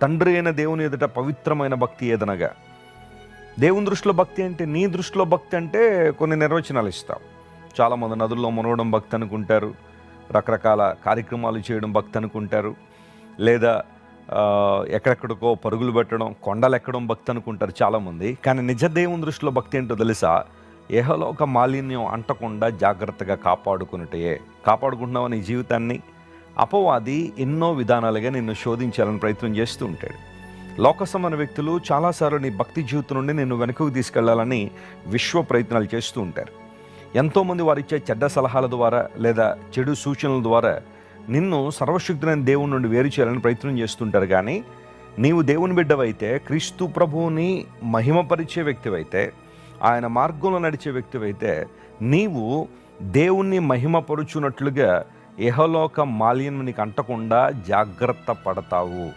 తండ్రి అయిన దేవుని ఎదుట పవిత్రమైన భక్తి ఏదనగా. దేవుని దృష్టిలో భక్తి అంటే, నీ దృష్టిలో భక్తి అంటే కొన్ని నిర్వచనాలు ఇస్తావు. చాలామంది నదుల్లో మునగడం భక్తి అనుకుంటారు, రకరకాల కార్యక్రమాలు చేయడం భక్తి అనుకుంటారు, లేదా ఎక్కడెక్కడికో పరుగులు పెట్టడం, కొండలు ఎక్కడం భక్తి అనుకుంటారు చాలామంది. కానీ నిజ దేవుని దృష్టిలో భక్తి ఏంటో తెలుసా? ఏహలోక మాలిన్యం అంటకుండా జాగ్రత్తగా కాపాడుకుంటున్నావు నీ జీవితాన్ని. అపవాది ఎన్నో విధానాలుగా నిన్ను శోధించాలని ప్రయత్నం చేస్తూ ఉంటాడు. లోకసమైన వ్యక్తులు చాలాసార్లు నీ భక్తి జీవితం నుండి నిన్ను వెనుకకు తీసుకెళ్లాలని విశ్వ ప్రయత్నాలు చేస్తూ ఉంటారు. ఎంతోమంది వారిచ్చే చెడ్డ సలహాల ద్వారా లేదా చెడు సూచనల ద్వారా నిన్ను సర్వశక్తులైన దేవుని నుండి వేరు చేయాలని ప్రయత్నం చేస్తుంటారు. కానీ నీవు దేవుని బిడ్డవైతే, క్రీస్తు ప్రభువుని మహిమపరిచే వ్యక్తివైతే, ఆయన మార్గంలో నడిచే వ్యక్తివైతే, నీవు దేవుణ్ణి మహిమపరుచున్నట్లుగా ఇహలోక మాలిన్యం నీకు అంటకుండా జాగ్రత్త పడతావు.